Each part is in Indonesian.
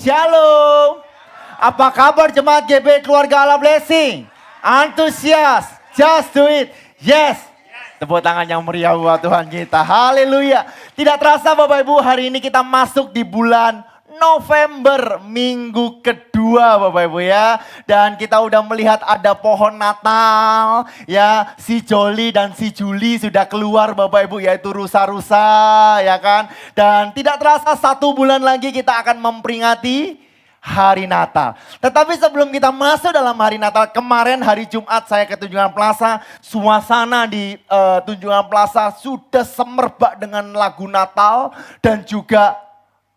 Shalom. Apa kabar jemaat GB Keluarga Allah Blessing? Antusias, just do it. Yes. Tepuk tangan yang meriah buat Tuhan kita. Haleluya. Tidak terasa Bapak Ibu, hari ini kita masuk di bulan November, minggu kedua Bapak Ibu ya. Dan kita udah melihat ada pohon Natal ya. Si Joli dan si Juli sudah keluar Bapak Ibu, yaitu rusa-rusa ya kan. Dan tidak terasa 1 bulan lagi kita akan memperingati hari Natal. Tetapi sebelum kita masuk dalam hari Natal, kemarin hari Jumat saya ke Tunjungan Plaza. Suasana di Tunjungan Plaza sudah semerbak dengan lagu Natal dan juga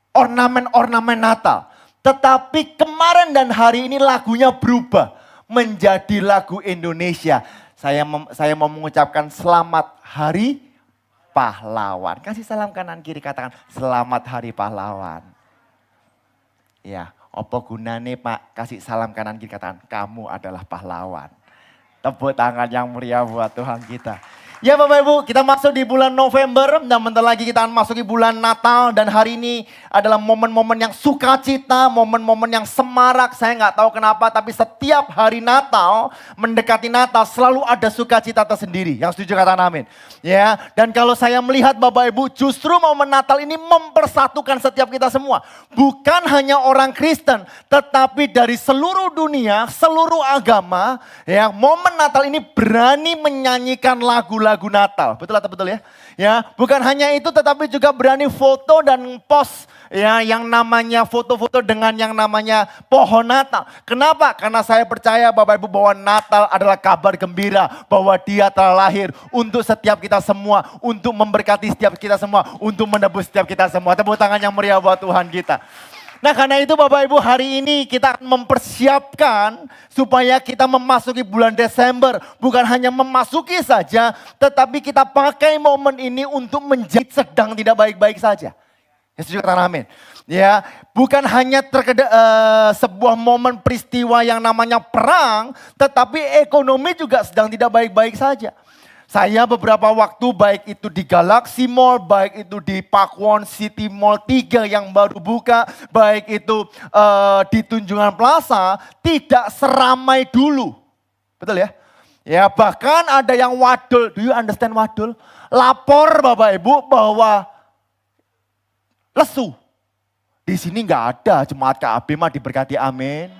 ornamen-ornamen Natal. Tetapi kemarin dan hari ini lagunya berubah menjadi lagu Indonesia. Saya mau mengucapkan selamat hari pahlawan. Kasih salam kanan kiri, katakan selamat hari pahlawan. Ya, apa gunane Pak kasih salam kanan kiri, katakan kamu adalah pahlawan. Tepuk tangan yang meriah buat Tuhan kita. Ya Bapak Ibu, kita masuk di bulan November dan bentar lagi kita akan masuk di bulan Natal. Dan hari ini adalah momen-momen yang sukacita, momen-momen yang semarak. Saya nggak tahu kenapa, tapi setiap hari Natal, mendekati Natal selalu ada sukacita tersendiri. Yang setuju katakan amin. Ya, dan kalau saya melihat Bapak Ibu, justru momen Natal ini mempersatukan setiap kita semua. Bukan hanya orang Kristen, tetapi dari seluruh dunia, seluruh agama. Ya, momen Natal ini berani menyanyikan lagu-lagu Natal, betul atau betul ya? Ya, bukan hanya itu tetapi juga berani foto dan post ya yang namanya foto-foto dengan yang namanya pohon Natal. Kenapa? Karena saya percaya Bapak Ibu bahwa Natal adalah kabar gembira bahwa Dia telah lahir untuk setiap kita semua, untuk memberkati setiap kita semua, untuk menebus setiap kita semua. Tepuk tangan yang meriah buat Tuhan kita. Nah karena itu Bapak Ibu hari ini kita akan mempersiapkan supaya kita memasuki bulan Desember. Bukan hanya memasuki saja tetapi kita pakai momen ini untuk menjadi sedang tidak baik-baik saja. Ya setuju katakan amin. Ya, bukan hanya sebuah momen peristiwa yang namanya perang, tetapi ekonomi juga sedang tidak baik-baik saja. Saya beberapa waktu baik itu di Galaxy Mall, baik itu di Pakuwon City Mall 3 yang baru buka, baik itu di Tunjungan Plaza, tidak seramai dulu. Betul ya? Ya bahkan ada yang wadul, do you understand wadul? Lapor Bapak Ibu bahwa lesu. Di sini nggak ada, jemaat KAB mah diberkati amin.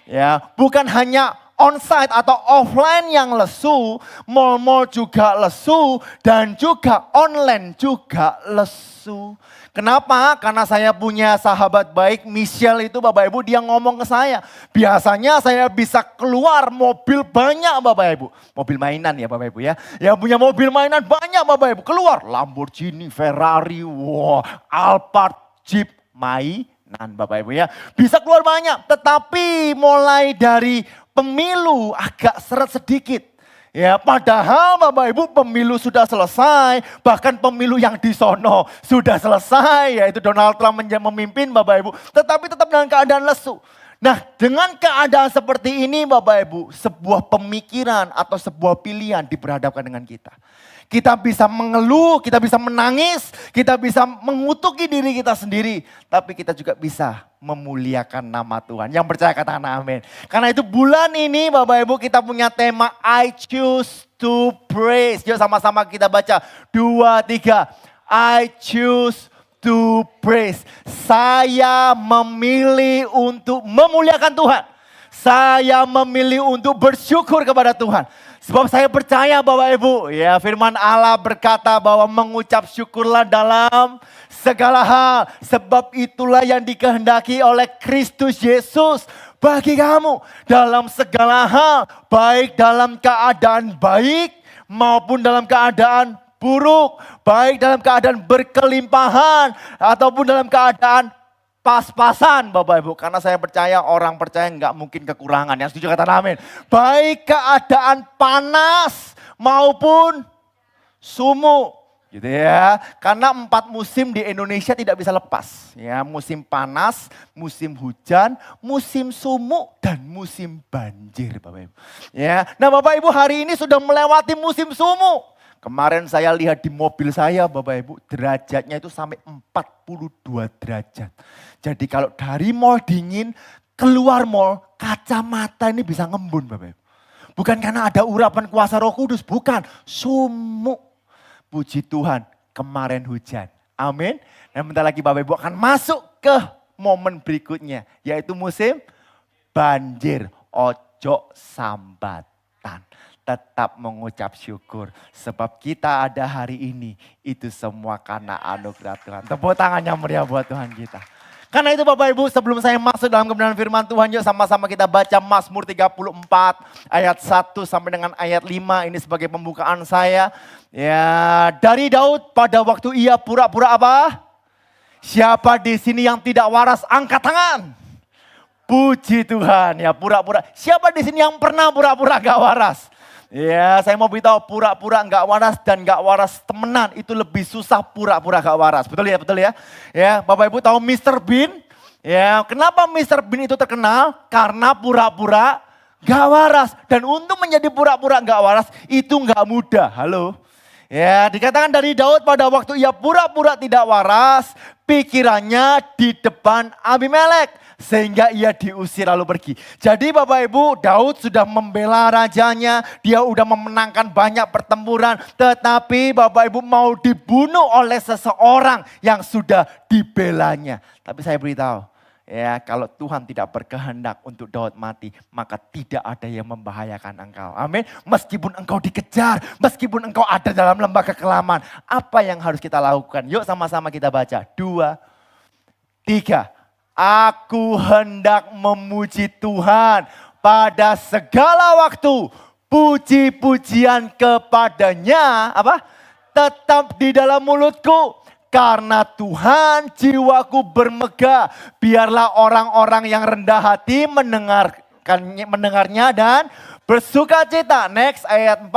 Ya, bukan hanya onsite atau offline yang lesu, mall-mall juga lesu, dan juga online juga lesu. Kenapa? Karena saya punya sahabat baik, Michelle itu Bapak Ibu, dia ngomong ke saya. Biasanya saya bisa keluar mobil banyak Bapak Ibu. Mobil mainan ya Bapak Ibu ya. Yang punya mobil mainan banyak Bapak Ibu. Keluar Lamborghini, Ferrari, Alphard, Jeep, mainan Bapak Ibu ya. Bisa keluar banyak, tetapi mulai dari pemilu agak seret sedikit. Ya, padahal Bapak Ibu pemilu sudah selesai, bahkan pemilu yang di sono sudah selesai, yaitu Donald Trump memimpin Bapak Ibu, tetapi tetap dalam keadaan lesu. Nah, dengan keadaan seperti ini Bapak Ibu, sebuah pemikiran atau sebuah pilihan diperhadapkan dengan kita. Kita bisa mengeluh, kita bisa menangis, kita bisa mengutuki diri kita sendiri. Tapi kita juga bisa memuliakan nama Tuhan. Yang percaya katakan amin. Karena itu bulan ini Bapak Ibu kita punya tema I choose to praise. Yuk sama-sama kita baca. 2, 3. I choose to praise. Saya memilih untuk memuliakan Tuhan. Saya memilih untuk bersyukur kepada Tuhan. Sebab saya percaya Bapak Ibu, ya firman Allah berkata bahwa mengucap syukurlah dalam segala hal. Sebab itulah yang dikehendaki oleh Kristus Yesus bagi kamu. Dalam segala hal, baik dalam keadaan baik maupun dalam keadaan buruk. Baik dalam keadaan berkelimpahan ataupun dalam keadaan pas-pasan Bapak Ibu. Karena saya percaya orang percaya nggak mungkin kekurangan. Yang setuju kata amin. Baik keadaan panas maupun sumuk. Gitu ya. Karena 4 musim di Indonesia tidak bisa lepas. Ya, musim panas, musim hujan, musim sumuk, dan musim banjir Bapak Ibu. Ya. Nah Bapak Ibu hari ini sudah melewati musim sumuk. Kemarin saya lihat di mobil saya Bapak Ibu, derajatnya itu sampai 42 derajat. Jadi kalau dari mall dingin, keluar mall, kacamata ini bisa ngembun Bapak Ibu. Bukan karena ada urapan kuasa Roh Kudus, bukan. Sumuk. Puji Tuhan, kemarin hujan. Amin. Dan bentar lagi Bapak Ibu akan masuk ke momen berikutnya, yaitu musim banjir. Ojo sambatan. Tetap mengucap syukur. Sebab kita ada hari ini, itu semua karena anugerah Tuhan. Tepuk tangannya meriah buat Tuhan kita. Karena itu Bapak Ibu, sebelum saya masuk dalam kebenaran firman Tuhan, yuk sama-sama kita baca Mazmur 34 ayat 1 sampai dengan ayat 5. Ini sebagai pembukaan saya. Ya, dari Daud pada waktu ia pura-pura apa? Siapa di sini yang tidak waras, angkat tangan. Puji Tuhan, ya pura-pura. Siapa di sini yang pernah pura-pura gak waras? Ya, saya mau beritahu pura-pura gak waras dan gak waras temenan itu lebih susah pura-pura gak waras. Betul ya, betul ya. Ya, Bapak Ibu tahu Mr. Bean? Ya, kenapa Mr. Bean itu terkenal? Karena pura-pura gak waras. Dan untuk menjadi pura-pura gak waras itu gak mudah. Halo. Ya, dikatakan dari Daud pada waktu ia pura-pura tidak waras, pikirannya di depan Abimelek. Sehingga ia diusir lalu pergi. Jadi Bapak Ibu, Daud sudah membela rajanya, dia udah memenangkan banyak pertempuran. Tetapi Bapak Ibu mau dibunuh oleh seseorang yang sudah dibelanya. Tapi saya beritahu, ya kalau Tuhan tidak berkehendak untuk Daud mati, maka tidak ada yang membahayakan engkau. Amin. Meskipun engkau dikejar, meskipun engkau ada dalam lembah kekelaman, apa yang harus kita lakukan? Yuk sama-sama kita baca. 2, 3. Aku hendak memuji Tuhan pada segala waktu. Puji-pujian kepadanya apa? Tetap di dalam mulutku. Karena Tuhan jiwaku bermegah. Biarlah orang-orang yang rendah hati mendengarnya dan bersuka cita. Next ayat 4.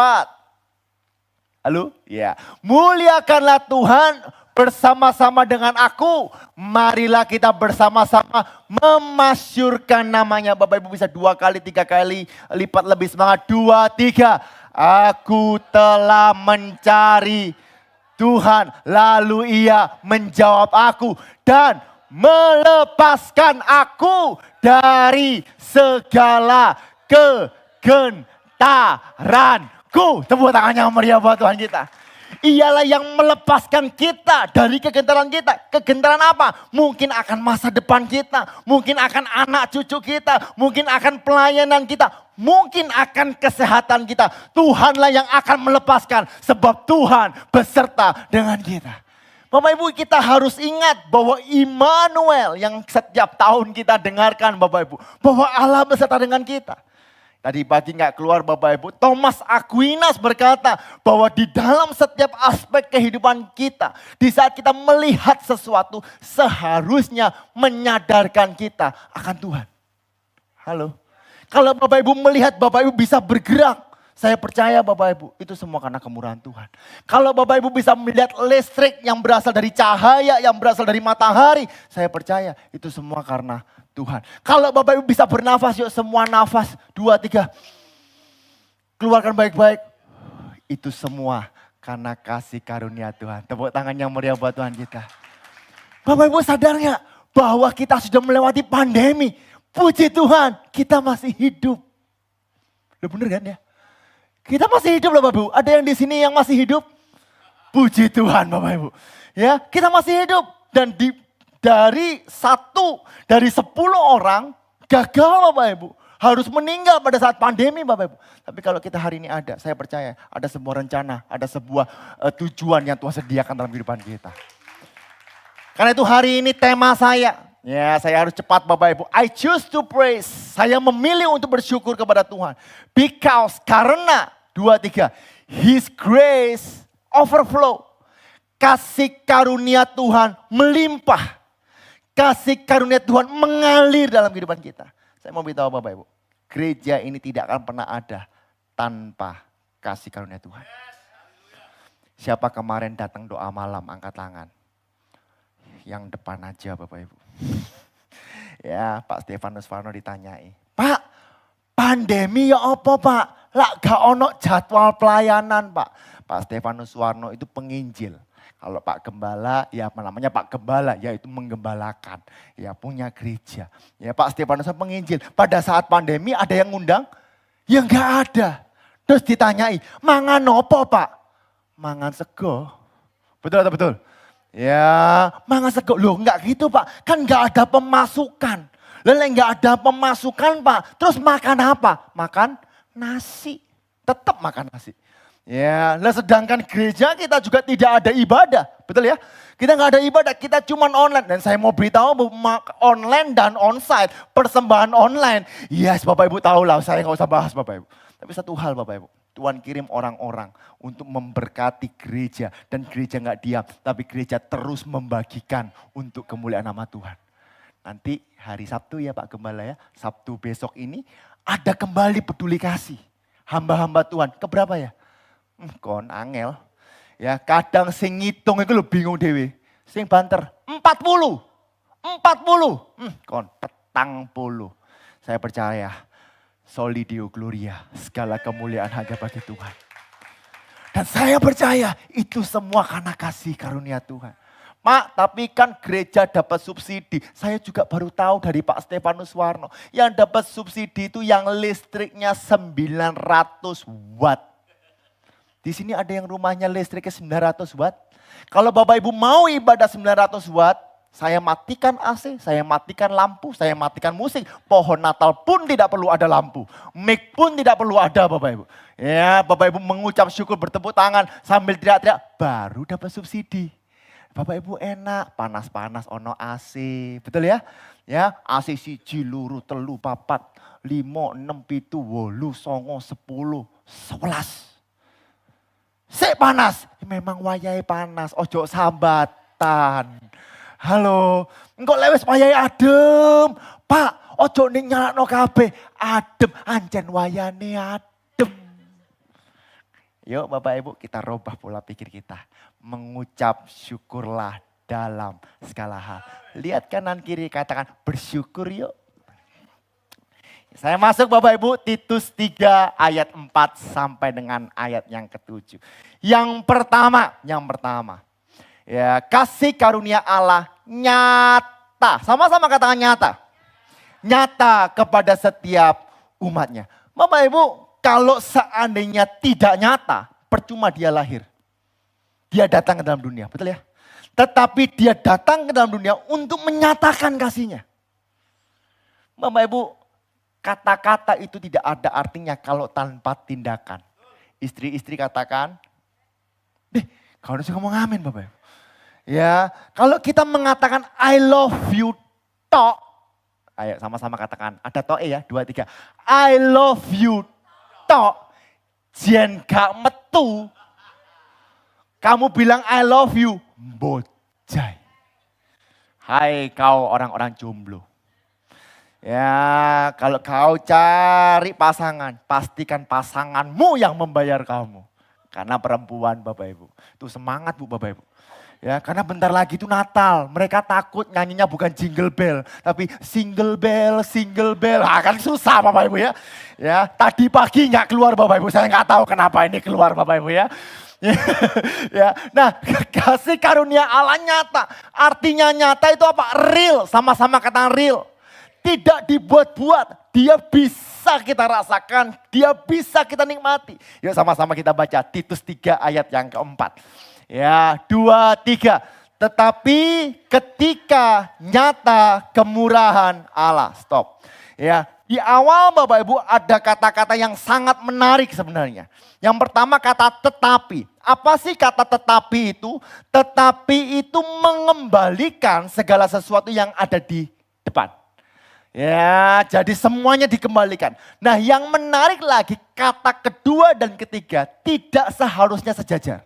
Halo? Ya. Muliakanlah Tuhan bersama-sama dengan aku. Marilah kita bersama-sama memasyurkan namanya. Bapak Ibu bisa 2 kali, 3 kali lipat lebih semangat. 2, 3. Aku telah mencari Tuhan, lalu ia menjawab aku dan melepaskan aku dari segala kegentaranku. Tepuk tangannya meriah buat Tuhan kita. Ialah yang melepaskan kita dari kegentaran kita. Kegentaran apa? Mungkin akan masa depan kita. Mungkin akan anak cucu kita. Mungkin akan pelayanan kita. Mungkin akan kesehatan kita. Tuhanlah yang akan melepaskan. Sebab Tuhan beserta dengan kita. Bapak Ibu, kita harus ingat bahwa Immanuel yang setiap tahun kita dengarkan Bapak Ibu. Bahwa Allah beserta dengan kita. Tadi pagi nggak keluar Bapak Ibu, Thomas Aquinas berkata bahwa di dalam setiap aspek kehidupan kita, di saat kita melihat sesuatu, seharusnya menyadarkan kita akan Tuhan. Halo. Kalau Bapak Ibu melihat Bapak Ibu bisa bergerak, saya percaya Bapak Ibu itu semua karena kemurahan Tuhan. Kalau Bapak Ibu bisa melihat listrik yang berasal dari cahaya, yang berasal dari matahari, saya percaya itu semua karena Tuhan. Kalau Bapak Ibu bisa bernafas, yuk semua nafas. 2, 3. Keluarkan baik-baik. Itu semua karena kasih karunia Tuhan. Tepuk tangan yang meriah buat Tuhan kita. Bapak Ibu sadar gak bahwa kita sudah melewati pandemi. Puji Tuhan, kita masih hidup. Udah bener kan ya? Kita masih hidup loh Bapak Ibu. Ada yang di sini yang masih hidup? Puji Tuhan Bapak Ibu. Ya, kita masih hidup. Dan dari 10 orang gagal Bapak Ibu. Harus meninggal pada saat pandemi Bapak Ibu. Tapi kalau kita hari ini ada, saya percaya ada sebuah rencana, ada sebuah tujuan yang Tuhan sediakan dalam kehidupan kita. Karena itu hari ini tema saya, ya saya harus cepat Bapak Ibu. I choose to praise, saya memilih untuk bersyukur kepada Tuhan. Karena 2, 3, His grace overflow. Kasih karunia Tuhan melimpah. Kasih karunia Tuhan mengalir dalam kehidupan kita. Saya mau beritahu Bapak Ibu, gereja ini tidak akan pernah ada tanpa kasih karunia Tuhan. Siapa kemarin datang doa malam, angkat tangan. Yang depan aja Bapak Ibu. Ya Pak Stefanus Farno ditanyai, Pak Pandemi ya apa Pak? Lah gak ono jadwal pelayanan Pak. Pak Stefanus Suwarno itu penginjil. Kalau Pak Gembala, ya apa namanya Pak Gembala, yaitu menggembalakan. Ya punya gereja. Ya Pak Stefanus penginjil. Pada saat pandemi ada yang ngundang? Ya enggak ada. Terus ditanyai, mangan apa Pak? Mangan sego. Betul atau betul? Ya mangan sego. Loh enggak gitu Pak, kan enggak ada pemasukan. Lalu enggak ada pemasukan Pak, terus makan apa? Makan nasi. Tetap makan nasi. Ya, lah sedangkan gereja kita juga tidak ada ibadah, betul ya? Kita nggak ada ibadah, kita cuma online. Dan saya mau beritahu online dan onsite, persembahan online. Yes, Bapak Ibu tahu lah, saya nggak usah bahas Bapak Ibu. Tapi satu hal Bapak Ibu, Tuhan kirim orang-orang untuk memberkati gereja. Dan gereja nggak diam, tapi gereja terus membagikan untuk kemuliaan nama Tuhan. Nanti hari Sabtu ya Pak Gembala ya, Sabtu besok ini ada kembali peduli kasih. Hamba-hamba Tuhan, keberapa ya? Kon angel. Ya, kadang sing ngitung itu lo bingung dewe. Sing banter 40. Kon petang puluh. Saya percaya Solidio Gloria, segala kemuliaan hanya bagi Tuhan. Dan saya percaya itu semua karena kasih karunia Tuhan. Mak, tapi kan gereja dapat subsidi. Saya juga baru tahu dari Pak Stefanus Suwarno. Yang dapat subsidi itu yang listriknya 900 watt. Di sini ada yang rumahnya listriknya 900 watt. Kalau Bapak Ibu mau ibadah 900 watt, saya matikan AC, saya matikan lampu, saya matikan musik. Pohon Natal pun tidak perlu ada lampu. Mic pun tidak perlu ada Bapak Ibu. Ya, Bapak Ibu mengucap syukur bertepuk tangan sambil teriak-teriak, baru dapat subsidi. Bapak Ibu enak, panas-panas ono AC, betul ya? Ya, AC siji luru telu papat 5 6 7 8 9 10 11. Sik panas, memang wayai panas, ojo sambatan. Halo, engkau lewes wayai adem. Pak, ojo ning nyalakno kabeh, adem, ancen wayane adem. Yuk Bapak Ibu kita robah pola pikir kita. Mengucap syukurlah dalam segala hal. Lihat kanan kiri katakan bersyukur yuk. Saya masuk Bapak Ibu Titus 3 ayat 4 sampai dengan ayat yang ke-7. Yang pertama. Ya, kasih karunia Allah nyata. Sama-sama katakan nyata. Nyata kepada setiap umatnya. Bapak Ibu, kalau seandainya tidak nyata, percuma dia lahir. Dia datang ke dalam dunia, betul ya? Tetapi dia datang ke dalam dunia untuk menyatakan kasihnya. Bapak Ibu, kata-kata itu tidak ada artinya kalau tanpa tindakan. Istri-istri katakan, kau harus ngomong amin Bapak Ibu. Ya, kalau kita mengatakan I love you tok. Ayo sama-sama katakan, ada tok ya, 2, 3. I love you tok. Jen gak metu. Kamu bilang I love you, bocai. Hai kau orang-orang jomblo. Ya, kalau kau cari pasangan, pastikan pasanganmu yang membayar kamu. Karena perempuan Bapak Ibu. Itu semangat Bu Bapak Ibu. Ya, karena bentar lagi itu Natal. Mereka takut nyanyinya bukan jingle bell, tapi single bell, single bell. Kan susah Bapak Ibu ya. Ya, tadi pagi nggak keluar Bapak Ibu. Saya nggak tahu kenapa ini keluar Bapak Ibu ya. Ya, nah kasih karunia Allah nyata. Artinya nyata itu apa? Real, sama-sama kata real. Tidak dibuat-buat, dia bisa kita rasakan, dia bisa kita nikmati. Yuk sama-sama kita baca Titus 3 ayat yang keempat. Ya, 2, 3. Tetapi ketika nyata kemurahan Allah. Stop. Ya, di awal Bapak Ibu ada kata-kata yang sangat menarik sebenarnya. Yang pertama kata tetapi. Apa sih kata tetapi itu? Tetapi itu mengembalikan segala sesuatu yang ada di depan. Ya, jadi semuanya dikembalikan. Nah, yang menarik lagi kata kedua dan ketiga tidak seharusnya sejajar.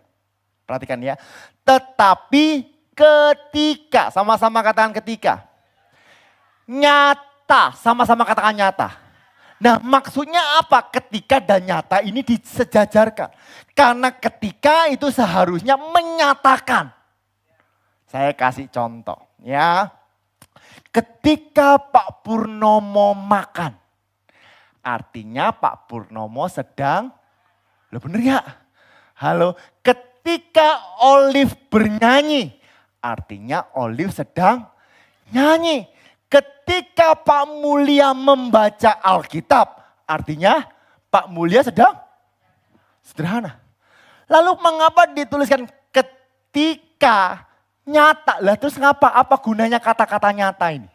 Perhatikan ya. Tetapi ketika, sama-sama katakan ketika. Nyata, sama-sama katakan nyata. Nah, maksudnya apa? Ketika dan nyata ini disejajarkan. Karena ketika itu seharusnya menyatakan. Saya kasih contoh ya. Ketika Pak Purnomo makan, Artinya Pak Purnomo sedang, lo bener ya? Halo, ketika Olive bernyanyi, artinya Olive sedang nyanyi. Ketika Pak Mulia membaca Alkitab, artinya Pak Mulia sedang sederhana. Lalu mengapa dituliskan ketika nyata? Lah terus ngapa? Apa gunanya kata-kata nyata ini?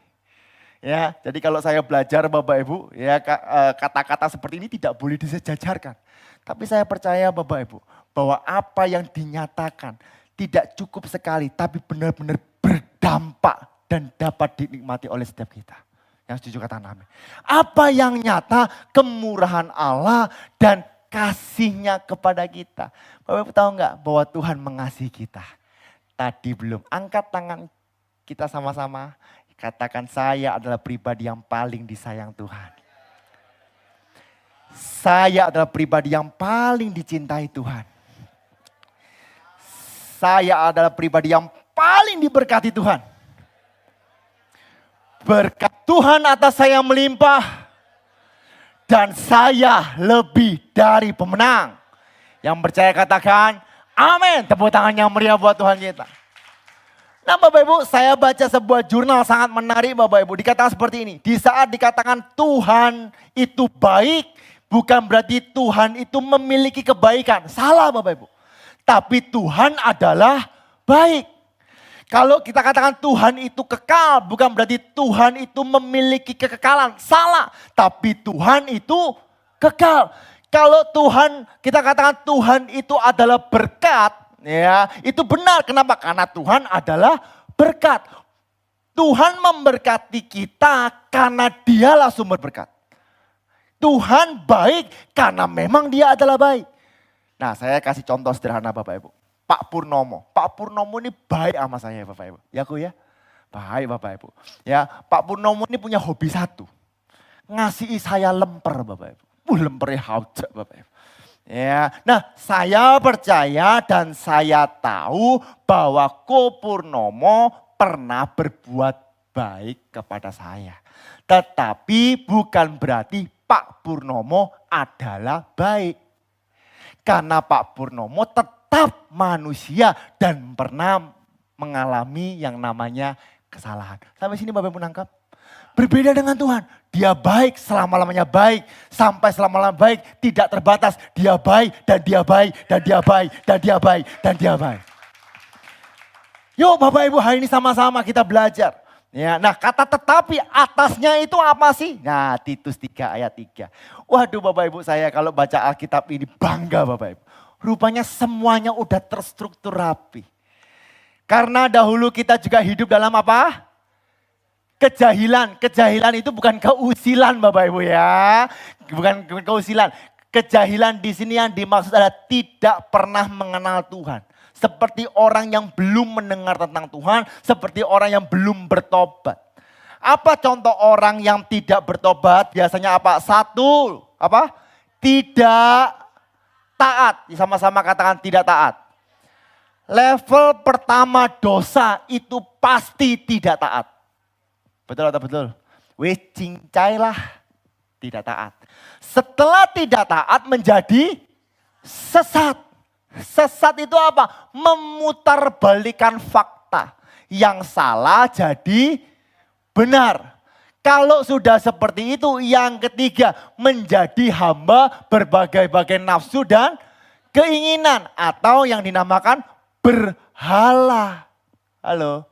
Ya, jadi kalau saya belajar Bapak Ibu, ya kata-kata seperti ini tidak boleh disejajarkan. Tapi saya percaya Bapak Ibu, bahwa apa yang dinyatakan tidak cukup sekali, tapi benar-benar berdampak dan dapat dinikmati oleh setiap kita. Yang setuju katakan amin. Apa yang nyata, kemurahan Allah dan kasihnya kepada kita. Bapak Ibu tahu nggak bahwa Tuhan mengasihi kita? Tadi belum, angkat tangan kita sama-sama. Katakan saya adalah pribadi yang paling disayang Tuhan. Saya adalah pribadi yang paling dicintai Tuhan. Saya adalah pribadi yang paling diberkati Tuhan. Berkat Tuhan atas saya melimpah. Dan saya lebih dari pemenang. Yang percaya katakan amin. Tepuk tangan yang meriah buat Tuhan kita. Nah Bapak Ibu, saya baca sebuah jurnal sangat menarik Bapak Ibu. Dikatakan seperti ini. Di saat dikatakan Tuhan itu baik, bukan berarti Tuhan itu memiliki kebaikan. Salah Bapak Ibu. Tapi Tuhan adalah baik. Kalau kita katakan Tuhan itu kekal, bukan berarti Tuhan itu memiliki kekekalan. Salah. Tapi Tuhan itu kekal. Kalau Tuhan, kita katakan Tuhan itu adalah berkat. Ya, itu benar. Kenapa? Karena Tuhan adalah berkat. Tuhan memberkati kita karena dialah sumber berkat. Tuhan baik karena memang dia adalah baik. Nah saya kasih contoh sederhana Bapak Ibu. Pak Purnomo. Pak Purnomo ini baik sama saya Bapak Ibu. Ya aku ya? Baik Bapak Ibu. Ya, Pak Purnomo ini punya hobi satu. Ngasihi saya lemper Bapak Ibu. Lempernya haujak Bapak Ibu. Ya, nah saya percaya dan saya tahu bahwa Ko Purnomo pernah berbuat baik kepada saya. Tetapi bukan berarti Pak Purnomo adalah baik. Karena Pak Purnomo tetap manusia dan pernah mengalami yang namanya kesalahan. Sampai sini Bapak Ibu nangkap? Berbeda dengan Tuhan. Dia baik, selama-lamanya baik. Sampai selama-lamanya baik, tidak terbatas. Dia baik, dan dia baik, dan dia baik, dan dia baik, dan dia baik. Yuk Bapak Ibu, hari ini sama-sama kita belajar. Ya, nah kata tetapi atasnya itu apa sih? Nah Titus 3 ayat 3. Waduh Bapak Ibu, saya kalau baca Alkitab ini bangga Bapak Ibu. Rupanya semuanya udah terstruktur rapi. Karena dahulu kita juga hidup dalam apa? Kejahilan. Kejahilan itu bukan keusilan Bapak Ibu ya. Bukan keusilan. Kejahilan di sini yang dimaksud adalah tidak pernah mengenal Tuhan. Seperti orang yang belum mendengar tentang Tuhan. Seperti orang yang belum bertobat. Apa contoh orang yang tidak bertobat? Biasanya apa? Satu, apa? Tidak taat. Sama-sama katakan tidak taat. Level pertama dosa itu pasti tidak taat. Betul atau betul? Wes cincailah tidak taat. Setelah tidak taat menjadi sesat. Sesat itu apa? Memutarbalikkan fakta. Yang salah jadi benar. Kalau sudah seperti itu, yang ketiga menjadi hamba berbagai-bagai nafsu dan keinginan. Atau yang dinamakan berhala. Halo.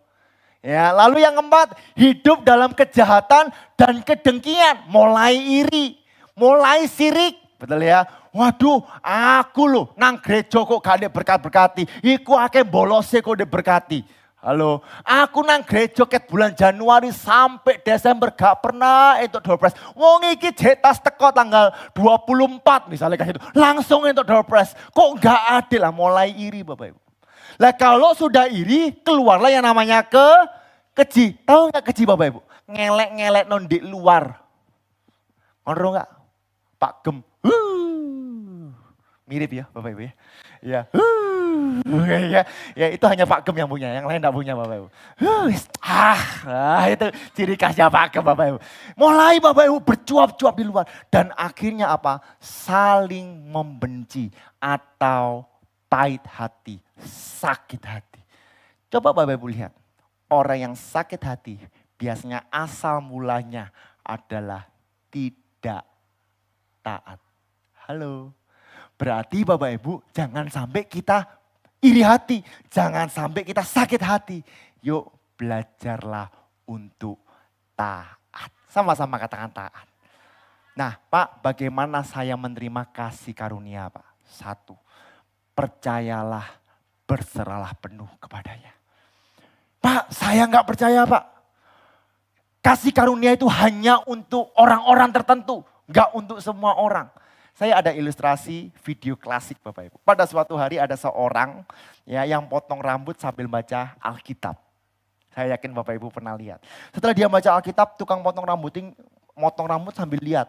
Ya, lalu yang keempat, hidup dalam kejahatan dan kedengkian. Mulai iri, mulai sirik. Betul ya? Waduh, aku loh nang gereja kok gak ada berkat-berkati. Iku akeh bolose kok diberkati. Halo, aku nang gereja ket bulan Januari sampai Desember gak pernah untuk door prize. Wong iki jetas teko tanggal 24 misalnya kayak gitu. Langsung untuk door prize. Kok gak adil lah, mulai iri Bapak Ibu. Lah kalau sudah iri, keluarlah yang namanya keji. Tahu nggak keji Bapak Ibu? Ngelek-ngelek nondik luar. Ngerti nggak? Pak Gem. Mirip ya Bapak Ibu ya. Ya. Ya itu hanya Pak Gem yang punya, yang lain enggak punya Bapak Ibu. Itu ciri khasnya Pak Gem Bapak Ibu. Mulai Bapak Ibu bercuap-cuap di luar. Dan akhirnya apa? Saling membenci atau pahit hati, sakit hati. Coba Bapak Ibu lihat, orang yang sakit hati biasanya asal mulanya adalah tidak taat. Halo. Berarti Bapak Ibu jangan sampai kita iri hati. Jangan sampai kita sakit hati. Yuk belajarlah untuk taat. Sama-sama katakan taat. Nah Pak, bagaimana saya menerima kasih karunia Pak? Satu, percayalah, berserahlah penuh kepadanya. Pak, saya nggak percaya Pak. Kasih karunia itu hanya untuk orang-orang tertentu. Nggak untuk semua orang. Saya ada ilustrasi video klasik Bapak Ibu. Pada suatu hari ada seorang ya yang potong rambut sambil baca Alkitab. Saya yakin Bapak Ibu pernah lihat. Setelah dia baca Alkitab, tukang potong rambut sambil lihat.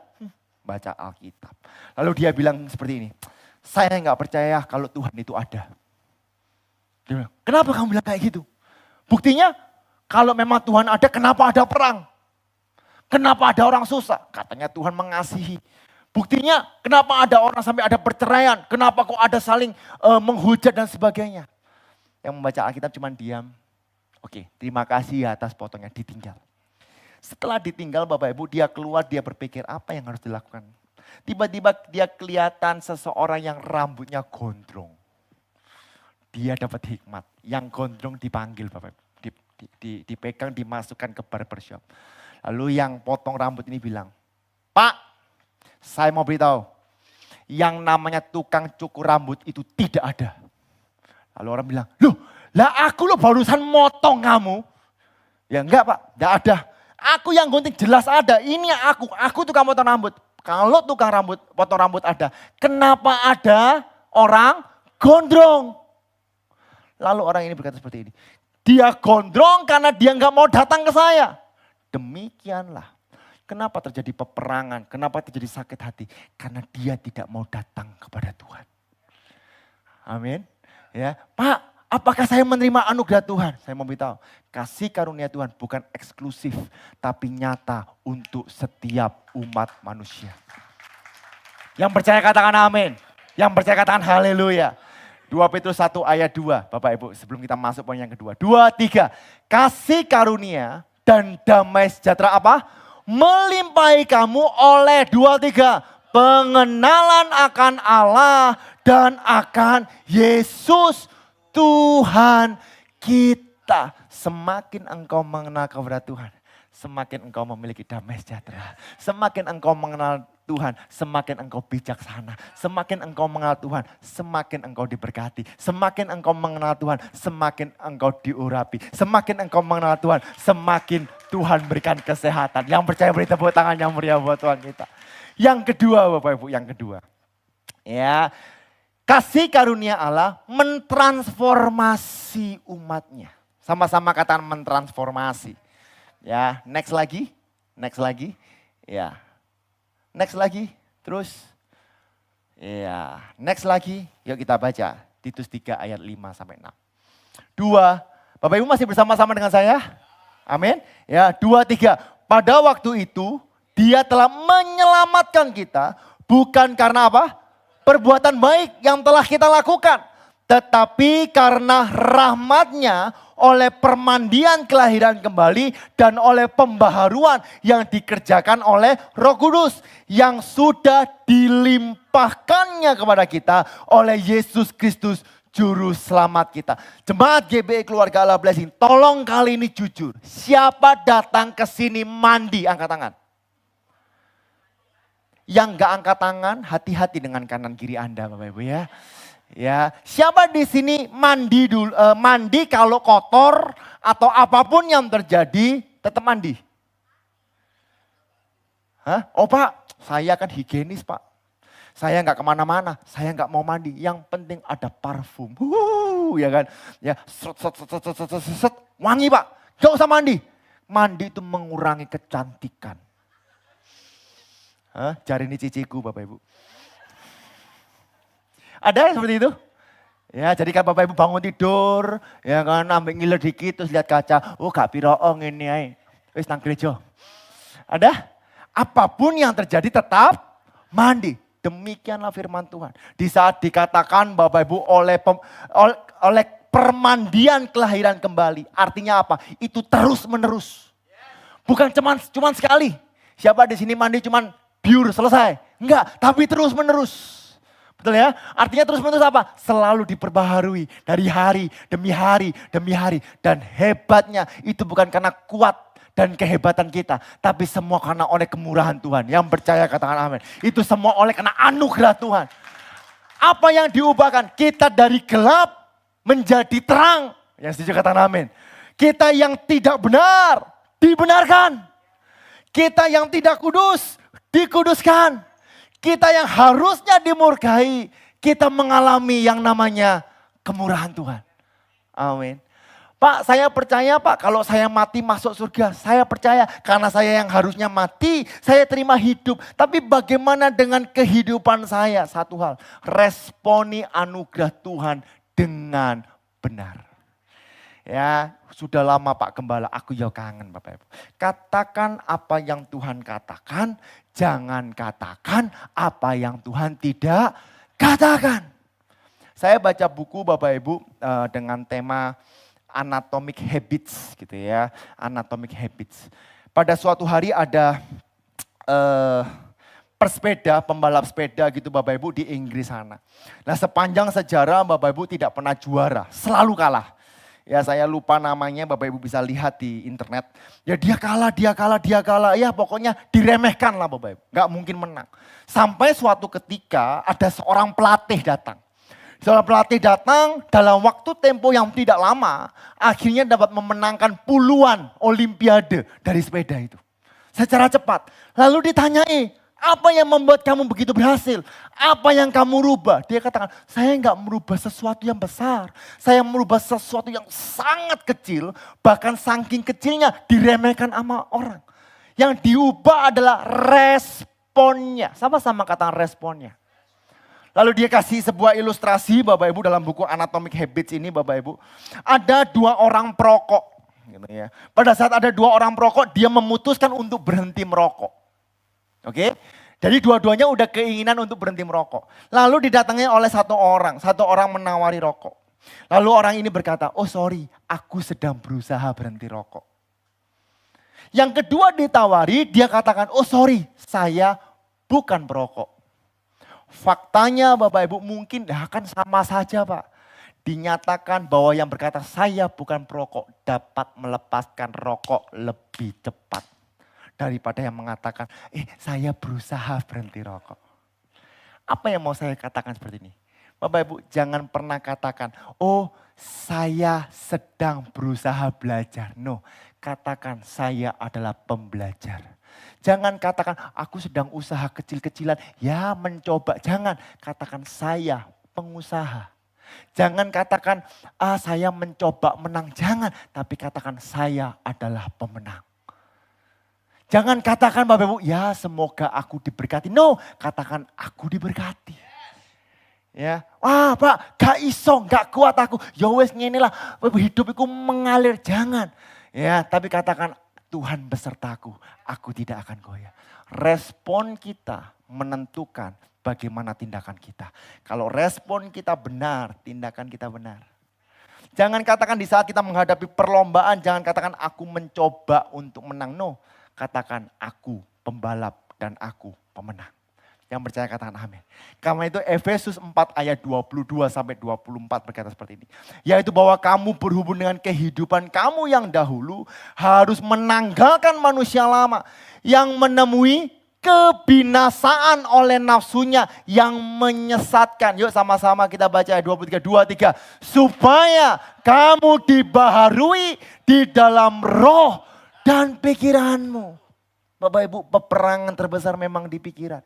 Baca Alkitab. Lalu dia bilang seperti ini, saya nggak percaya kalau Tuhan itu ada. Dia bilang, kenapa kamu bilang kayak gitu? Buktinya kalau memang Tuhan ada, kenapa ada perang? Kenapa ada orang susah? Katanya Tuhan mengasihi. Buktinya kenapa ada orang sampai ada perceraian? Kenapa kok ada saling menghujat dan sebagainya? Yang membaca Alkitab cuma diam. Oke, terima kasih ya atas fotonya, ditinggal. Setelah ditinggal Bapak Ibu, dia keluar, dia berpikir apa yang harus dilakukan. Tiba-tiba dia kelihatan seseorang yang rambutnya gondrong. Dia dapat hikmat, yang gondrong dipanggil Bapak Ibu. Dipegang, dimasukkan ke barbershop. Lalu yang potong rambut ini bilang, Pak, saya mau beritahu, yang namanya tukang cukur rambut itu tidak ada. Lalu orang bilang, lah aku barusan motong kamu. Ya enggak Pak, enggak ada. Aku yang gunting jelas ada, ini aku tukang potong rambut. Kalau tukang potong rambut ada, kenapa ada orang gondrong? Lalu orang ini berkata seperti ini, dia gondrong karena dia enggak mau datang ke saya. Demikianlah. Kenapa terjadi peperangan? Kenapa terjadi sakit hati? Karena dia tidak mau datang kepada Tuhan. Amin. Ya, Pak, apakah saya menerima anugerah Tuhan? Saya mau beritahu, kasih karunia Tuhan bukan eksklusif, tapi nyata untuk setiap umat manusia. Yang percaya katakan amin. Yang percaya katakan haleluya. 2 Petrus 1 ayat 2, Bapak Ibu, sebelum kita masuk poin yang kedua. 2, 3, kasih karunia dan damai sejahtera apa? Melimpahi kamu oleh 2, 3. Pengenalan akan Allah dan akan Yesus Tuhan kita. Semakin engkau mengenal kepada Tuhan, semakin engkau memiliki damai sejahtera. Semakin engkau mengenal Tuhan, semakin engkau bijaksana. Semakin engkau mengenal Tuhan, semakin engkau diberkati. Semakin engkau mengenal Tuhan, semakin engkau diurapi. Semakin engkau mengenal Tuhan, semakin Tuhan berikan kesehatan. Yang percaya beri tepuk tangan yang meriah buat Tuhan kita. Yang kedua Bapak Ibu, yang kedua. Ya, kasih karunia Allah mentransformasi umatnya. Sama-sama katakan mentransformasi. Ya, next lagi. Ya. Next lagi, terus. Ya, next lagi. Yuk kita baca Titus 3 ayat 5 sampai 6. 2, Bapak Ibu masih bersama-sama dengan saya? Amin. Ya, 2, 3. Pada waktu itu dia telah menyelamatkan kita bukan karena apa? Perbuatan baik yang telah kita lakukan. Tetapi karena rahmatnya oleh permandian kelahiran kembali dan oleh pembaharuan yang dikerjakan oleh Roh Kudus yang sudah dilimpahkannya kepada kita oleh Yesus Kristus Juru Selamat kita. Jemaat GBI Keluarga Allah Blessing, tolong kali ini jujur. Siapa datang ke sini mandi, angkat tangan. Yang gak angkat tangan, hati-hati dengan kanan kiri Anda Bapak Ibu ya. Ya, siapa di sini mandi dulu, mandi kalau kotor atau apapun yang terjadi tetap mandi? Hah? Oh Pak, saya kan higienis Pak. Saya nggak kemana-mana, saya nggak mau mandi. Yang penting ada parfum, ya kan? Ya, set, wangi Pak. Gak usah mandi. Mandi itu mengurangi kecantikan. Cari ini ciciku Bapak Ibu. Ada yang seperti itu? Ya, jadi kan Bapak Ibu bangun tidur, ya kan ambil ngiler dikit terus lihat kaca, oh gak piroong ini ae. Wis nang gereja. Ada? Apapun yang terjadi tetap mandi. Demikianlah firman Tuhan. Di saat dikatakan Bapak Ibu oleh permandian kelahiran kembali. Artinya apa? Itu terus menerus. Bukan cuman sekali. Siapa di sini mandi cuman pure selesai? Enggak, tapi terus menerus. Betul ya? Artinya terus menerus apa? Selalu diperbaharui dari hari demi hari demi hari. Dan hebatnya itu bukan karena kuat dan kehebatan kita. Tapi semua karena oleh kemurahan Tuhan. Yang percaya katakan amin. Itu semua oleh karena anugerah Tuhan. Apa yang diubahkan? Kita dari gelap menjadi terang. Yang setuju katakan amin. Kita yang tidak benar, dibenarkan. Kita yang tidak kudus, dikuduskan. Kita yang harusnya dimurkai, kita mengalami yang namanya kemurahan Tuhan. Amin. Pak, saya percaya Pak, kalau saya mati masuk surga, saya percaya karena saya yang harusnya mati, saya terima hidup. Tapi bagaimana dengan kehidupan saya? Satu hal, responi anugerah Tuhan dengan benar. Ya, sudah lama Pak Gembala, aku ya kangen Bapak Ibu. Katakan apa yang Tuhan katakan, jangan katakan apa yang Tuhan tidak katakan. Saya baca buku Bapak Ibu dengan tema Anatomic Habits gitu ya, Anatomic Habits. Pada suatu hari ada pembalap sepeda gitu Bapak Ibu di Inggris sana. Nah sepanjang sejarah Bapak Ibu tidak pernah juara, selalu kalah. Ya saya lupa namanya, Bapak Ibu bisa lihat di internet. Ya dia kalah. Ya pokoknya diremehkan lah Bapak Ibu. Gak mungkin menang. Sampai suatu ketika ada seorang pelatih datang. Seorang pelatih datang dalam waktu tempo yang tidak lama. Akhirnya dapat memenangkan puluhan olimpiade dari sepeda itu. Secara cepat. Lalu ditanyai, apa yang membuat kamu begitu berhasil? Apa yang kamu rubah? Dia katakan, saya enggak merubah sesuatu yang besar. Saya merubah sesuatu yang sangat kecil. Bahkan saking kecilnya diremehkan sama orang. Yang diubah adalah responnya. Sama-sama kata responnya. Lalu dia kasih sebuah ilustrasi Bapak Ibu dalam buku Anatomic Habits ini Bapak Ibu. Ada dua orang perokok. Gitu ya. Pada saat ada dua orang perokok, dia memutuskan untuk berhenti merokok. Oke, jadi dua-duanya udah keinginan untuk berhenti merokok. Lalu didatangi oleh satu orang menawari rokok. Lalu orang ini berkata, oh sorry, aku sedang berusaha berhenti rokok. Yang kedua ditawari, dia katakan, oh sorry, saya bukan perokok. Faktanya Bapak Ibu mungkin akan sama saja Pak. Dinyatakan bahwa yang berkata saya bukan perokok dapat melepaskan rokok lebih cepat. Daripada yang mengatakan, saya berusaha berhenti rokok. Apa yang mau saya katakan seperti ini? Bapak Ibu jangan pernah katakan, oh saya sedang berusaha belajar. No, katakan saya adalah pembelajar. Jangan katakan aku sedang usaha kecil-kecilan, ya mencoba. Jangan katakan saya pengusaha. Jangan katakan saya mencoba menang, jangan. Tapi katakan saya adalah pemenang. Jangan katakan Bapak Ibu, ya semoga aku diberkati. No, katakan aku diberkati. Ya, wah Pak, gak iso, gak kuat aku. Ya wes ngene lah, hidupku mengalir, jangan. Ya, tapi katakan Tuhan besertaku, aku tidak akan goyah. Respon kita menentukan bagaimana tindakan kita. Kalau respon kita benar, tindakan kita benar. Jangan katakan di saat kita menghadapi perlombaan, jangan katakan aku mencoba untuk menang. No. Katakan aku pembalap dan aku pemenang. Yang percaya katakan amin. Karena itu Efesus 4 ayat 22 sampai 24 berkata seperti ini. Yaitu bahwa kamu berhubung dengan kehidupan kamu yang dahulu harus menanggalkan manusia lama yang menemui kebinasaan oleh nafsunya yang menyesatkan. Yuk sama-sama kita baca ayat 23, 23. Supaya kamu dibaharui di dalam roh dan pikiranmu. Bapak Ibu, peperangan terbesar memang di pikiran.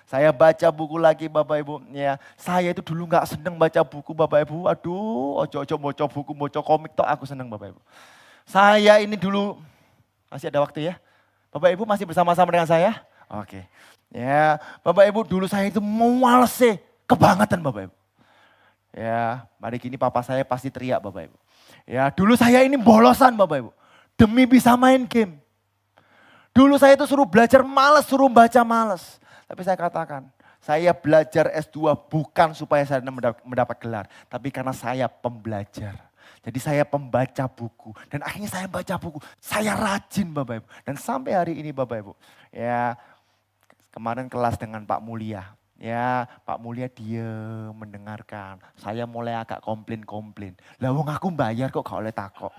Saya baca buku lagi Bapak Ibu. Ya, saya itu dulu gak seneng baca buku Bapak Ibu. Aduh, ojo-ojo moco buku, moco komik toh aku seneng Bapak Ibu. Saya ini dulu, masih ada waktu ya? Bapak Ibu masih bersama-sama dengan saya? Oke. Ya, Bapak Ibu dulu saya itu males kebangetan Bapak Ibu. Ya, mari gini papa saya pasti teriak Bapak Ibu. Ya, dulu saya ini bolosan Bapak Ibu. Demi bisa main game. Dulu saya itu suruh belajar males, suruh baca males. Tapi saya katakan, saya belajar S2 bukan supaya saya mendapat gelar. Tapi karena saya pembelajar. Jadi saya pembaca buku. Dan akhirnya saya baca buku. Saya rajin Bapak Ibu. Dan sampai hari ini Bapak Ibu. Ya, kemarin kelas dengan Pak Mulia. Ya, Pak Mulia dia mendengarkan. Saya mulai agak komplain-komplain. Lah wong aku bayar kok gak oleh takok.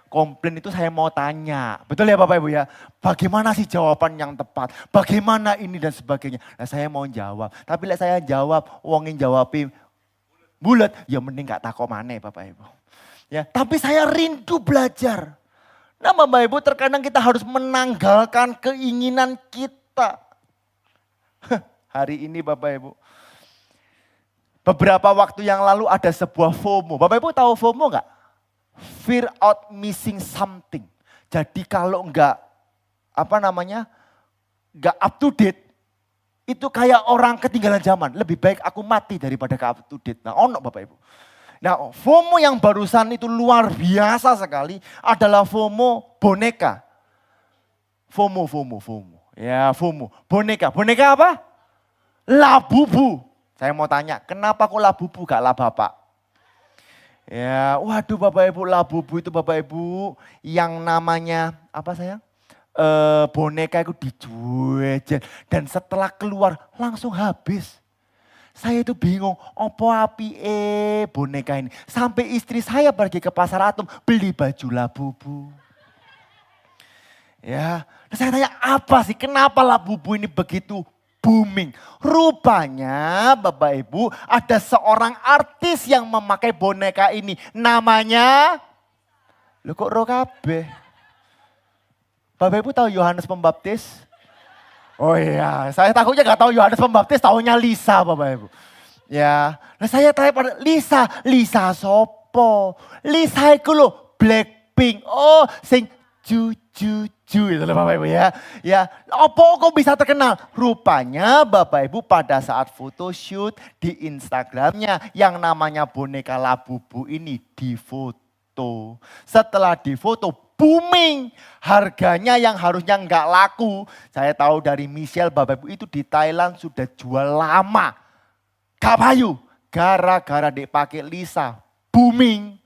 Komplain itu saya mau tanya. Betul ya Bapak Ibu ya? Bagaimana sih jawaban yang tepat? Bagaimana ini dan sebagainya. Nah saya mau jawab. Tapi lah saya jawab, wongin jawabin bulat. Ya mending gak takok maneh Bapak Ibu. Ya, tapi saya rindu belajar. Nah Bapak Ibu terkadang kita harus menanggalkan keinginan kita. Hari ini Bapak Ibu. Beberapa waktu yang lalu ada sebuah FOMO. Bapak Ibu tahu FOMO enggak? Fear out missing something. Jadi kalau enggak enggak up to date. Itu kayak orang ketinggalan zaman. Lebih baik aku mati daripada ke up to date. Nah ono Bapak Ibu. Nah FOMO yang barusan itu luar biasa sekali. Adalah FOMO boneka. FOMO. Ya FOMO. Boneka apa? Labubu. Saya mau tanya, kenapa kok Labubu gak Labapak? Ya, waduh Bapak Ibu, Labubu itu Bapak Ibu yang namanya apa sayang? Boneka itu dijual dan setelah keluar langsung habis. Saya itu bingung, opo api boneka ini. Sampai istri saya pergi ke pasar Atom beli baju Labubu. Ya, saya tanya apa sih, kenapa Labubu ini begitu booming. Rupanya Bapak Ibu ada seorang artis yang memakai boneka ini. Namanya, lu kok roh kabeh? Bapak Ibu tahu Yohanes Pembaptis? Oh iya, saya takutnya gak tahu Yohanes Pembaptis, taunya Lisa Bapak Ibu. Ya, nah saya tanya pada Lisa sopo? Lisa itu loh Blackpink. Oh, sing ju itu loh Bapak Ibu ya. Ya, opo kok bisa terkenal? Rupanya Bapak Ibu pada saat photoshoot di Instagramnya yang namanya boneka Labubu ini difoto. Setelah difoto booming. Harganya yang harusnya nggak laku. Saya tahu dari Michelle Bapak Ibu itu di Thailand sudah jual lama. Gak payu. Gara-gara dipakai Lisa. Booming.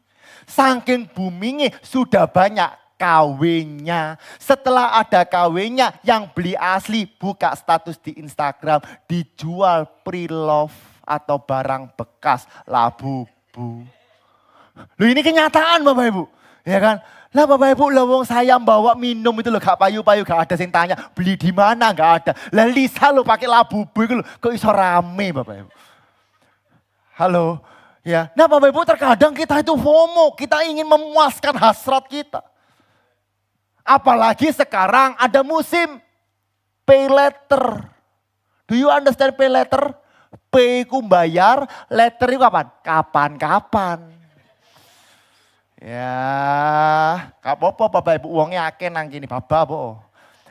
Saking boomingnya sudah banyak KW-nya. Setelah ada KW-nya yang beli asli buka status di Instagram. Dijual pre-love atau barang bekas Labubu. Loh ini kenyataan Bapak Ibu. Ya kan? Lah Bapak Ibu lawong saya bawa minum itu loh gak payu-payu gak ada yang tanya. Beli di mana gak ada. Lah Lisa lo pakai Labubu itu loh. Kok iso rame Bapak Ibu. Halo. Ya. Nah Bapak Ibu terkadang kita itu FOMO. Kita ingin memuaskan hasrat kita. Apalagi sekarang ada musim pay letter. Do you understand pay letter? Pay ku bayar, letter itu kapan? Kapan-kapan. Ya, gak apa-apa Bapak Ibu uangnya akeh nang gini Bapak po.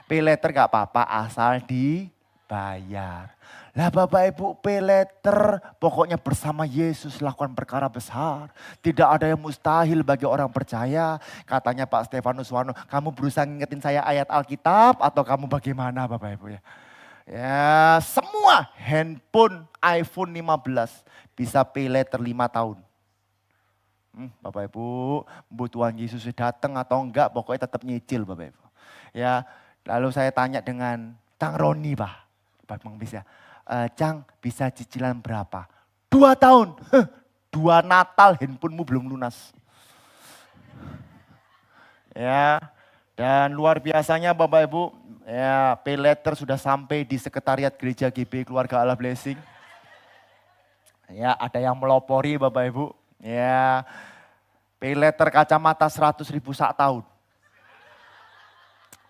Pay letter gak apa-apa asal dibayar. Lah Bapak Ibu pay letter pokoknya bersama Yesus lakukan perkara besar. Tidak ada yang mustahil bagi orang percaya. Katanya Pak Stefanus Wano, kamu berusaha ngingetin saya ayat Alkitab atau kamu bagaimana Bapak Ibu ya. Ya semua handphone iPhone 15 bisa pay letter 5 tahun. Bapak Ibu, kebutuhan Yesus datang atau enggak pokoknya tetap nyicil Bapak Ibu. Ya, lalu saya tanya dengan Kang Roni Pak Bang Bis ya. Cang bisa cicilan berapa? 2 tahun. 2 Natal handphonemu belum lunas. Ya, dan luar biasanya Bapak Ibu, ya pay letter sudah sampai di sekretariat gereja GB Keluarga Allah Blessing. Ya, ada yang melopori Bapak Ibu. Ya, pay letter kacamata 100.000 sak tahun.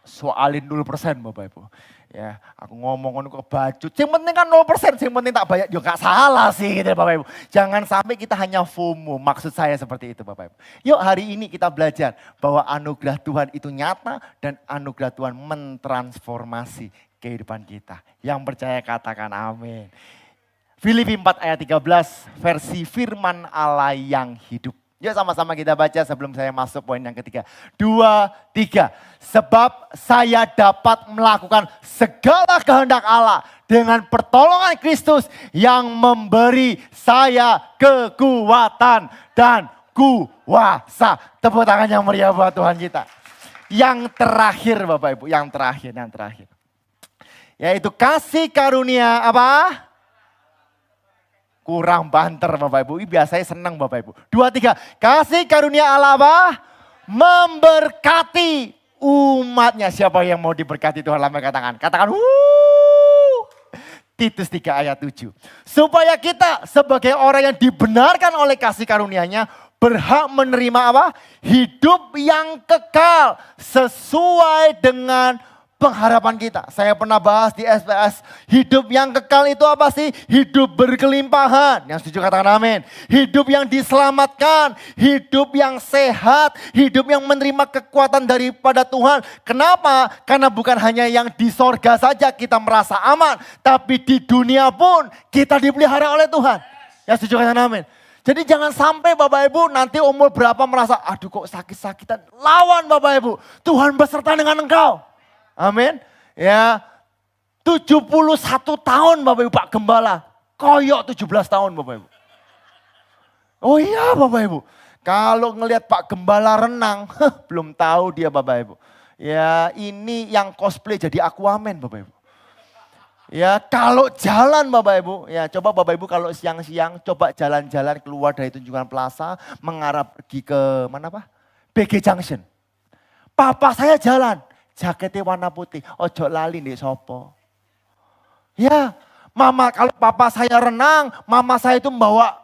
Soalin 0% Bapak Ibu. Ya, aku ngomong ke baju, yang penting kan 0%, yang penting tak bayar. Ya gak salah sih gitu Bapak Ibu. Jangan sampai kita hanya FOMO, maksud saya seperti itu Bapak Ibu. Yuk hari ini kita belajar bahwa anugerah Tuhan itu nyata dan anugerah Tuhan mentransformasi kehidupan kita. Yang percaya katakan amin. Filipi 4 ayat 13 versi firman Allah yang hidup. Yuk sama-sama kita baca sebelum saya masuk poin yang ketiga. 2, 3. Sebab saya dapat melakukan segala kehendak Allah dengan pertolongan Kristus yang memberi saya kekuatan dan kuasa. Tepuk tangan yang meriah buat Tuhan kita. Yang terakhir Bapak Ibu, yang terakhir. Yaitu kasih karunia apa? Kurang banter Bapak Ibu, biasanya senang Bapak Ibu. 2, 3, kasih karunia Allah apa? Memberkati umatnya. Siapa yang mau diberkati Tuhan lambaikan tangan? Katakan Titus 3 ayat 7. Supaya kita sebagai orang yang dibenarkan oleh kasih karunia-Nya berhak menerima apa? Hidup yang kekal sesuai dengan pengharapan kita. Saya pernah bahas di SPS, hidup yang kekal itu apa sih? Hidup berkelimpahan. Yang setuju katakan amin. Hidup yang diselamatkan, hidup yang sehat, hidup yang menerima kekuatan daripada Tuhan. Kenapa? Karena bukan hanya yang di sorga saja kita merasa aman, tapi di dunia pun kita dipelihara oleh Tuhan. Yang setuju katakan amin. Jadi jangan sampai Bapak Ibu nanti umur berapa merasa, aduh kok sakit-sakitan. Lawan Bapak Ibu, Tuhan beserta dengan engkau. Amin. Ya, 71 tahun Bapak Ibu Pak Gembala. Koyok 17 tahun Bapak Ibu. Oh iya Bapak Ibu. Kalau ngelihat Pak Gembala renang, belum tahu dia Bapak Ibu. Ya ini yang cosplay jadi Aquaman Bapak Ibu. Ya kalau jalan Bapak Ibu, ya coba Bapak Ibu kalau siang-siang coba jalan-jalan keluar dari Tunjungan Plaza mengarah pergi ke mana Pak? BG Junction. Papa saya jalan. Jaketnya warna putih, ojo lali nih sopo. Ya, mama kalau papa saya renang, mama saya itu membawa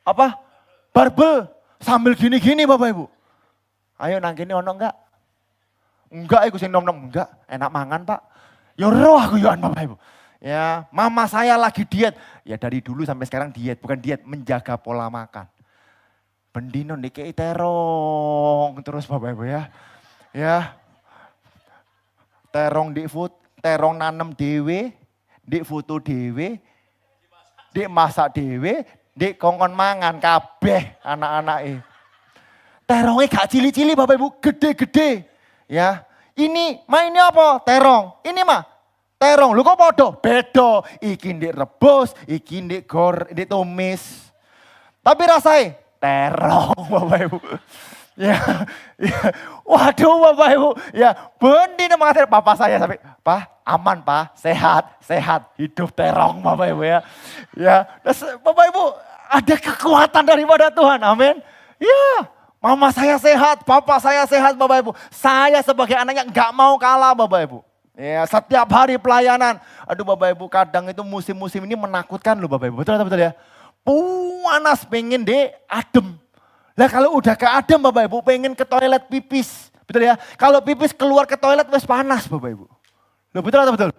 apa? Barbel sambil gini-gini Bapak Ibu. Ayo nang gini ono enggak? Enggak, aku sing nom-nom enggak, enak mangan Pak. Ya roh aku yoan Bapak Ibu. Ya, mama saya lagi diet. Ya dari dulu sampai sekarang diet, bukan diet, menjaga pola makan. Bendino dikei terong terus Bapak Ibu ya. Ya. Terong di food, terong nanem dewe, di foto dewe, di masak dewe, di kongkon mangan kabeh anak-anak terongnya gak cili-cili Bapak Ibu, gede-gede. Ya, ini mainnya apa? Terong. Ini mah terong. Lu kok podo? Bedo. Iki ndik rebus, iki ndik tumis. Tapi rasanya terong Bapak Ibu. Ya, waduh Bapak Ibu, ya bendi mengatakan papa saya sampai, Pak aman Pak, sehat, hidup terong Bapak Ibu ya. Ya, Bapak Ibu ada kekuatan daripada Tuhan, amin. Ya, mama saya sehat, papa saya sehat Bapak Ibu. Saya sebagai anaknya nggak mau kalah Bapak Ibu. Ya, setiap hari pelayanan, aduh Bapak Ibu kadang itu musim-musim ini menakutkan loh Bapak Ibu, betul ya. Panas pengen deh adem. Nah kalau udah ke adem Bapak Ibu pengen ke toilet pipis. Betul ya? Kalau pipis keluar ke toilet wes panas Bapak Ibu. Loh betul atau betul?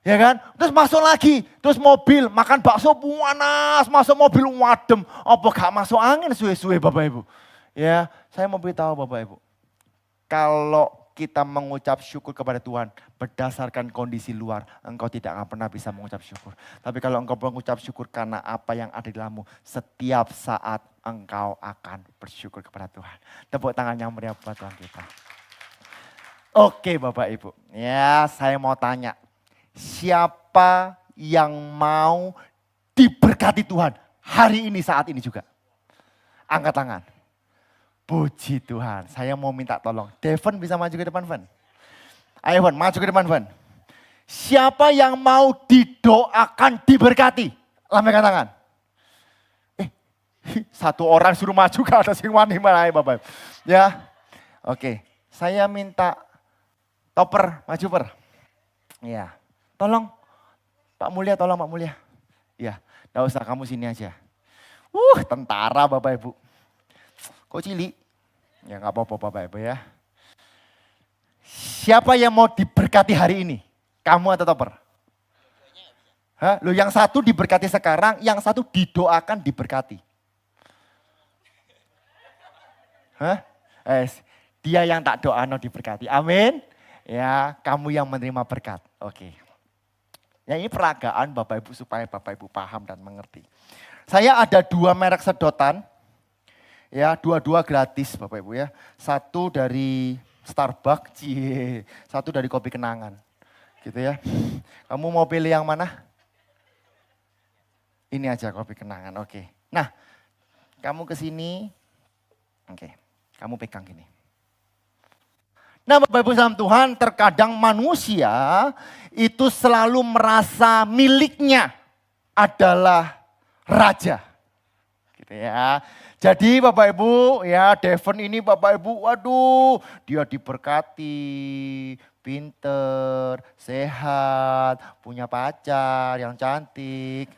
Ya kan? Terus masuk lagi. Terus mobil makan bakso panas. Masuk mobil wadem. Apa gak masuk angin suwe-suwe Bapak Ibu? Ya saya mau beritahu Bapak Ibu. Kalau kita mengucap syukur kepada Tuhan berdasarkan kondisi luar, engkau tidak akan pernah bisa mengucap syukur. Tapi kalau engkau mengucap syukur karena apa yang ada di dalammu, setiap saat engkau akan bersyukur kepada Tuhan. Tepuk tangan yang meriah buat Tuhan kita. Oke Bapak Ibu, ya saya mau tanya, siapa yang mau diberkati Tuhan hari ini saat ini juga? Angkat tangan. Puji Tuhan, saya mau minta tolong. Devon bisa maju ke depan, Van? Ayo Van, maju ke depan, Van. Siapa yang mau didoakan diberkati? Lambaikan tangan. Satu orang suruh maju ke atas yang wani mana Bapak. Ya, oke. Saya minta Topper, maju Per. Ya, tolong Pak Mulia, tolong Pak Mulia. Ya, gak usah kamu sini aja. Tentara Bapak Ibu. Kok cili? Ya gak apa-apa Bapak Ibu ya. Siapa yang mau diberkati hari ini? Kamu atau Topper? Hah? Loh yang satu diberkati sekarang, yang satu didoakan diberkati. Hah? Dia yang tak doa no diberkati. Amin. Ya, kamu yang menerima berkat. Oke. Ya ini peragaan Bapak Ibu supaya Bapak Ibu paham dan mengerti. Saya ada 2 merek sedotan. Ya, dua-dua gratis Bapak Ibu ya. Satu dari Starbucks, satu dari Kopi Kenangan. Gitu ya. Kamu mau pilih yang mana? Ini aja Kopi Kenangan, oke. Nah, kamu ke sini. Oke, kamu pegang gini. Nah Bapak Ibu salam Tuhan, terkadang manusia itu selalu merasa miliknya adalah raja. Gitu ya. Jadi Bapak Ibu ya Devon ini Bapak Ibu waduh dia diberkati, pinter, sehat, punya pacar yang cantik.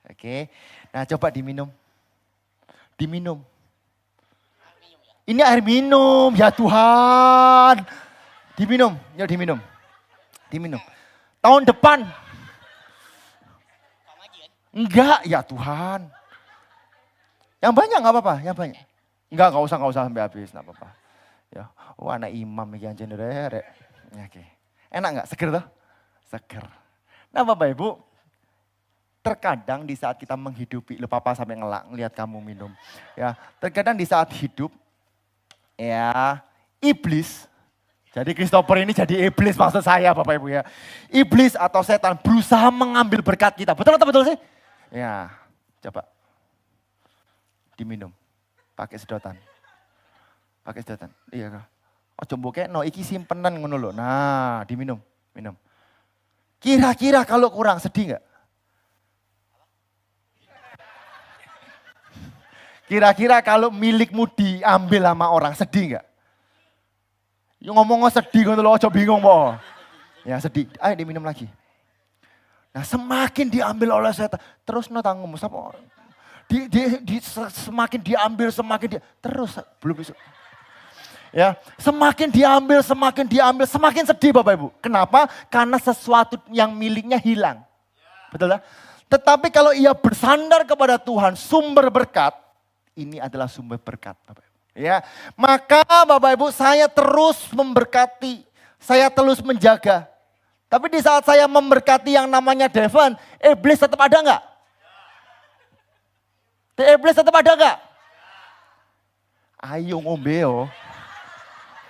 Oke, nah coba diminum. Diminum. Ini air minum, ya Tuhan. Diminum, ya diminum. Diminum. Tahun depan. Enggak, ya Tuhan. Yang banyak enggak apa-apa, yang banyak. Enggak usah sampai habis, enggak apa-apa. Ya, oh anak imam iki anjene rek. Ya, oke. Enak enggak? Seger tuh? Seger. Nah Bapak Ibu, terkadang di saat kita menghidupi, lu papa sampai ngelak ngelihat kamu minum. Ya, terkadang di saat hidup ya, iblis. Jadi Christopher ini jadi iblis maksud saya Bapak Ibu ya. Iblis atau setan berusaha mengambil berkat kita. Betul atau betul sih? Ya, coba. Diminum. Pakai sedotan. Pakai sedotan. Iya. Ojo mbokekno iki simpenan ngono lho. Nah, diminum, minum. Kira-kira kalau kurang sedih enggak? Kira-kira kalau milikmu diambil sama orang sedih enggak? Yang ngomong sedih ngono lho, aja bingung po. Ya sedih. Ayo diminum lagi. Nah semakin diambil oleh setan, terus no tanggung sapa? Semakin diambil, terus belum bisa. Ya, semakin diambil, semakin sedih Bapak Ibu. Kenapa? Karena sesuatu yang miliknya hilang. Betul lah? Tetapi kalau ia bersandar kepada Tuhan, sumber berkat, ini adalah sumber berkat Bapak Ibu. Ya, maka Bapak Ibu saya terus memberkati, saya terus menjaga. Tapi di saat saya memberkati yang namanya Devon, iblis tetap ada enggak? Iblis tetap ada enggak? Ayo ngombe yo.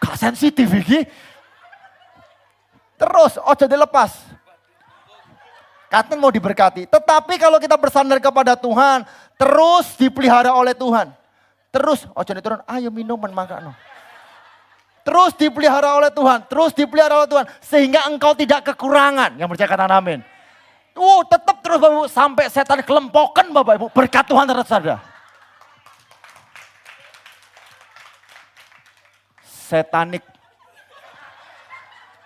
Gak sensitif iki. Terus ojo dilepas. Katen mau diberkati. Tetapi kalau kita bersandar kepada Tuhan, terus dipelihara oleh Tuhan. Terus ojo diturun, ayo minuman makano. Terus dipelihara oleh Tuhan, sehingga engkau tidak kekurangan. Yang percaya katakan amin. Tetap terus Bapak Ibu, sampai setan kelempokan Bapak Ibu, berkat Tuhan terus ada. Setanik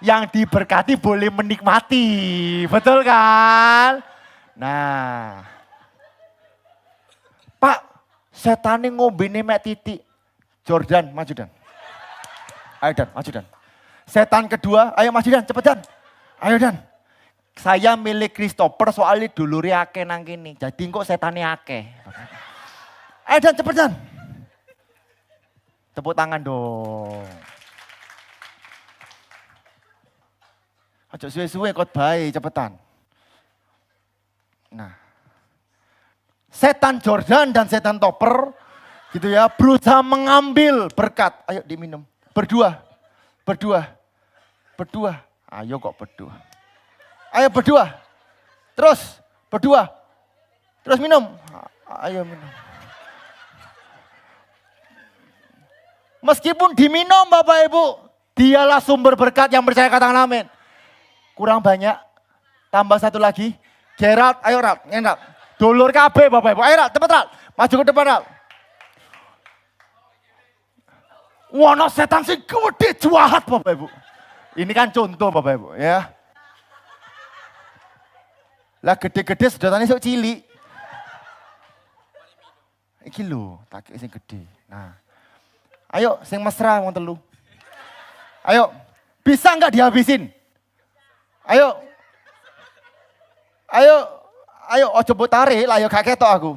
yang diberkati boleh menikmati, betul kan? Nah, Pak, setanik ngombene mek titik. Jordan, maju Dan. Ayo Dan, maju Dan. Setan kedua, ayo maju Dan, cepet Dan. Ayo Dan. Saya milik Christopher soalnya dulure akeh nang kene. Jadi kok setane akeh. Ayo Dan, cepet Dan. Tepuk tangan dong. Aja suwe-suwe kot bae, cepetan. Nah. Setan Jordan dan setan Topper gitu ya, berusaha mengambil berkat. Ayo diminum. Berdua. Ayo kok berdua. Ayo berdua. Terus berdua. Terus minum. Ayo minum. Meskipun diminum Bapak Ibu, dialah sumber berkat yang percaya katakan amin. Kurang banyak. Tambah satu lagi. Gerald, ayo Rat, ngendak. Dulur KB Bapak Ibu. Ayo Rat, cepet Rat. Maju ke depan Rat. Wono setan sing gede jahat Bapak Ibu. Ini kan contoh Bapak Ibu ya. Lah gede-gede sedotannya sok cilik. Iki lho, tak sing gede. Nah. Ayo sing mesra wong telu. Ayo, bisa enggak dihabisin? Ayo. Ayo ojo mbok tarik lah ya gak ketok aku.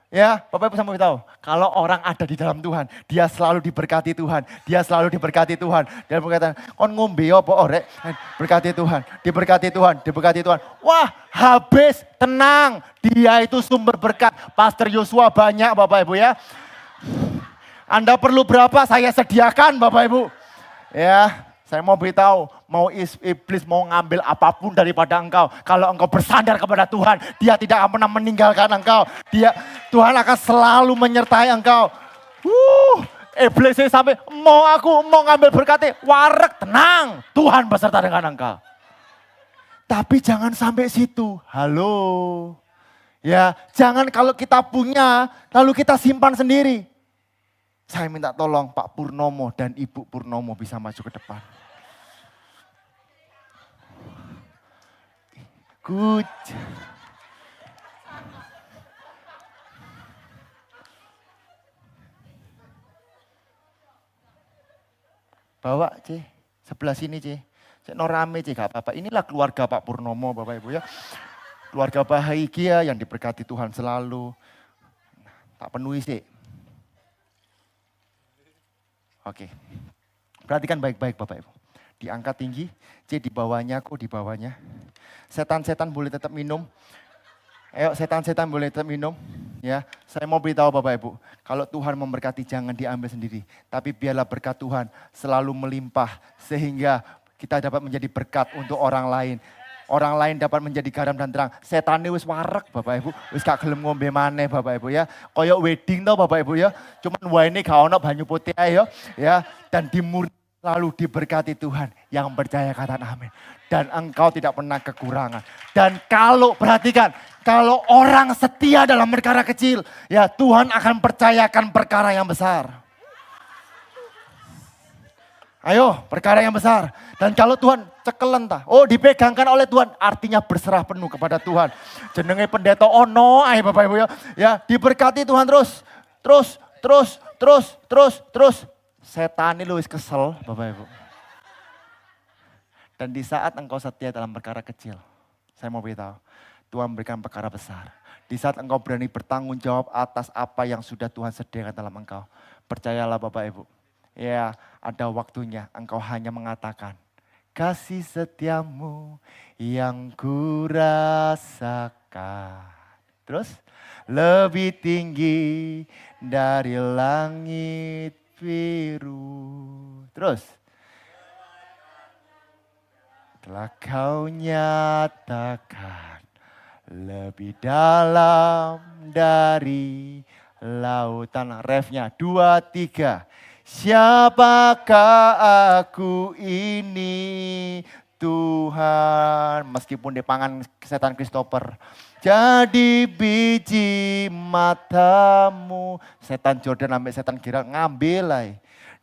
Ya, Bapak Ibu sama tahu, kalau orang ada di dalam Tuhan, dia selalu diberkati Tuhan, dia selalu diberkati Tuhan. Dia berkata, kon ngombe apa orek, berkati Tuhan, diberkati Tuhan, diberkati Tuhan. Wah, habis, tenang, dia itu sumber berkat. Pastor Yosua banyak Bapak Ibu ya. Anda perlu berapa, saya sediakan Bapak Ibu. Ya, saya mau beritahu, mau iblis mau ngambil apapun daripada engkau. Kalau engkau bersandar kepada Tuhan, dia tidak akan pernah meninggalkan engkau. Tuhan akan selalu menyertai engkau. Iblis ini sampai mau ngambil berkatnya, warak tenang. Tuhan beserta dengan engkau. Tapi jangan sampai situ. Halo. Ya, jangan kalau kita punya, lalu kita simpan sendiri. Saya minta tolong Pak Purnomo dan Ibu Purnomo bisa maju ke depan. Good. Bawa C, sebelah sini C. Cek no rame C, gak apa-apa. Inilah keluarga Pak Purnomo Bapak Ibu ya. Keluarga bahagia yang diberkati Tuhan selalu. Tak penuhi sih. Oke, perhatikan baik-baik Bapak Ibu. Diangkat tinggi, C di bawahnya, kok di bawahnya. Setan-setan boleh tetap minum. Ayo setan-setan boleh tetap minum. Ya, saya mau beritahu Bapak Ibu, kalau Tuhan memberkati jangan diambil sendiri. Tapi biarlah berkat Tuhan selalu melimpah sehingga kita dapat menjadi berkat untuk orang lain. Orang lain dapat menjadi garam dan terang. Setan ini wis warak Bapak Ibu. Wis gak gelem ngombe maneh Bapak Ibu ya. Koyok wedding tau Bapak Ibu ya. Cuman wine gak ono banyu putih ayo ya. Dan dimurni selalu diberkati Tuhan. Yang percaya kata amin. Dan engkau tidak pernah kekurangan. Dan kalau perhatikan. Kalau orang setia dalam perkara kecil. Ya Tuhan akan percayakan perkara yang besar. Ayo perkara yang besar. Dan kalau Tuhan cekelen tah. Oh dipegangkan oleh Tuhan. Artinya berserah penuh kepada Tuhan. Jenenge pendeta ono ayo Bapak Ibu ya. Ya diberkati Tuhan terus. Terus. Setan ini wis kesel Bapak Ibu. Dan di saat engkau setia dalam perkara kecil. Saya mau beritahu. Tuhan berikan perkara besar. Di saat engkau berani bertanggung jawab atas apa yang sudah Tuhan sediakan dalam engkau. Percayalah Bapak Ibu. Ya, ada waktunya engkau hanya mengatakan, kasih setiamu yang kurasakan. Terus, lebih tinggi dari langit biru. Terus, telah kau nyatakan lebih dalam dari lautan. Refnya 2, 3. Siapakah aku ini Tuhan. Meskipun di pangan setan Christopher. Jadi biji matamu. Setan Jordan ambil setan Gerald ngambil lah.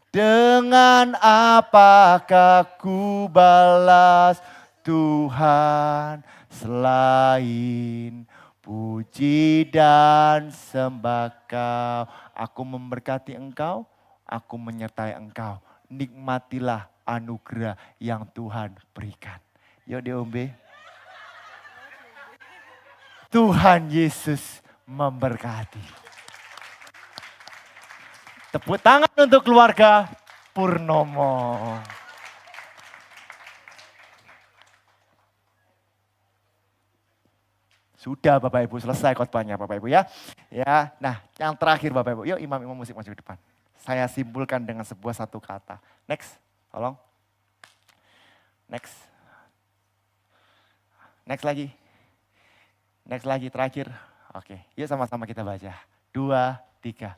Dengan apakah ku balas Tuhan selain puji dan sembah Kau. Aku memberkati engkau. Aku menyertai engkau. Nikmatilah anugerah yang Tuhan berikan. Yuk diombe. Tuhan Yesus memberkati. Tepuk tangan untuk keluarga Purnomo. Sudah Bapak Ibu, selesai khotbahnya Bapak Ibu ya. Ya, nah yang terakhir Bapak Ibu, yuk imam-imam musik maju ke depan. Saya simpulkan dengan sebuah satu kata. Next, tolong. Next. Next lagi. Next lagi, terakhir. Oke, yuk sama-sama kita baca. 2, 3.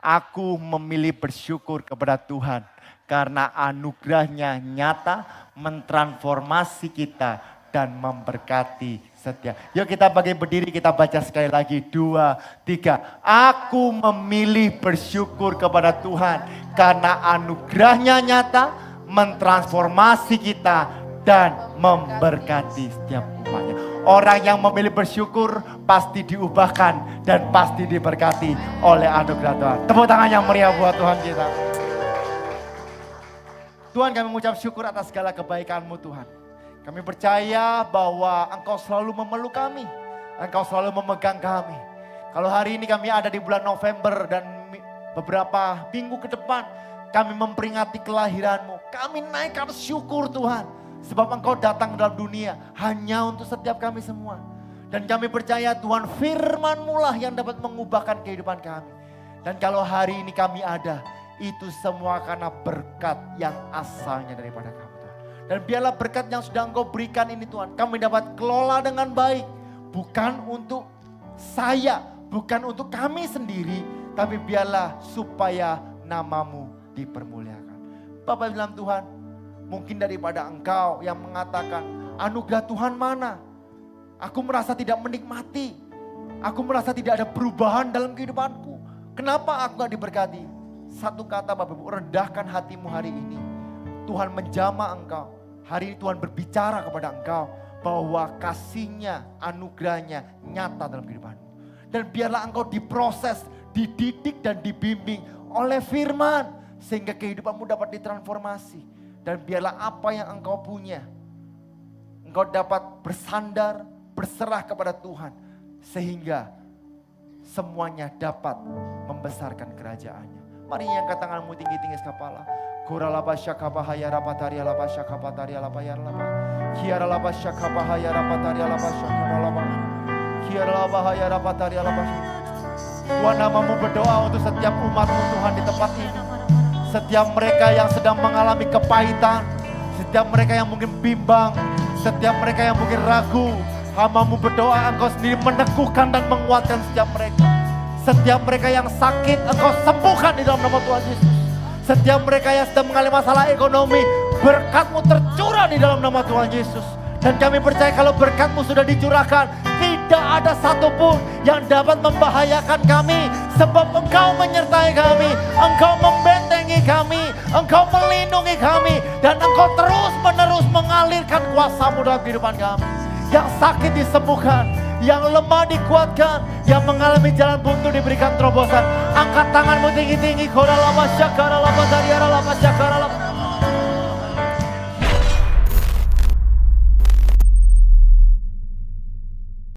Aku memilih bersyukur kepada Tuhan. Karena anugerahnya nyata mentransformasi kita dan memberkati setia. Yuk kita bagi berdiri, kita baca sekali lagi. 2, 3. Aku memilih bersyukur kepada Tuhan. Karena anugerahnya nyata mentransformasi kita dan memberkati setiap umatnya. Orang yang memilih bersyukur pasti diubahkan dan pasti diberkati oleh anugerah Tuhan. Tepuk tangan yang meriah buat Tuhan kita. Tuhan, kami mengucap syukur atas segala kebaikan-Mu Tuhan. Kami percaya bahwa Engkau selalu memeluk kami. Engkau selalu memegang kami. Kalau hari ini kami ada di bulan November dan beberapa minggu ke depan, kami memperingati kelahiran-Mu. Kami naikkan syukur Tuhan. Sebab Engkau datang dalam dunia hanya untuk setiap kami semua. Dan kami percaya Tuhan, firman-Mu lah yang dapat mengubahkan kehidupan kami. Dan kalau hari ini kami ada, itu semua karena berkat yang asalnya daripada kami Tuhan. Dan biarlah berkat yang sudah Engkau berikan ini Tuhan, kami dapat kelola dengan baik. Bukan untuk saya, bukan untuk kami sendiri, tapi biarlah supaya nama-Mu dipermuliakan. Bapak bilang Tuhan, mungkin daripada Engkau yang mengatakan, anugerah Tuhan mana? Aku merasa tidak menikmati. Aku merasa tidak ada perubahan dalam kehidupanku. Kenapa aku gak diberkati? Satu kata Bapak Ibu, rendahkan hatimu hari ini. Tuhan menjamah engkau. Hari ini Tuhan berbicara kepada engkau bahwa kasih-Nya, anugerah-Nya nyata dalam kehidupanmu. Dan biarlah engkau diproses, dididik dan dibimbing oleh firman. Sehingga kehidupanmu dapat ditransformasi. Dan biarlah apa yang engkau punya, engkau dapat bersandar, berserah kepada Tuhan. Sehingga semuanya dapat membesarkan kerajaan-Nya. Mari angkat tanganmu tinggi-tinggi sekepala. Kura lapa syakapahaya rapataria lapa syakapataria lapa yar lapa. Kiara lapa syakapahaya rapataria lapa syakara lapa. Kiara lapa haya rapataria lapa. Tuhan, nama-Mu berdoa untuk setiap umat-Mu Tuhan di tempat ini. Setiap mereka yang sedang mengalami kepahitan, setiap mereka yang mungkin bimbang, setiap mereka yang mungkin ragu, hamba-Mu berdoa Engkau sendiri meneguhkan dan menguatkan setiap mereka. Setiap mereka yang sakit Engkau sembuhkan di dalam nama Tuhan Yesus. Setiap mereka yang sedang mengalami masalah ekonomi, berkat-Mu tercurah di dalam nama Tuhan Yesus. Dan kami percaya kalau berkat-Mu sudah dicurahkan, tidak ada satupun yang dapat membahayakan kami. Sebab Engkau menyertai kami, Engkau membentengi kami, Engkau melindungi kami. Dan Engkau terus menerus mengalirkan kuasa-Mu dalam kehidupan kami. Yang sakit disembuhkan, yang lemah dikuatkan, yang mengalami jalan buntu diberikan terobosan. Angkat tanganmu tinggi-tinggi. Kora lama syakara lama dariara lama syakara lama.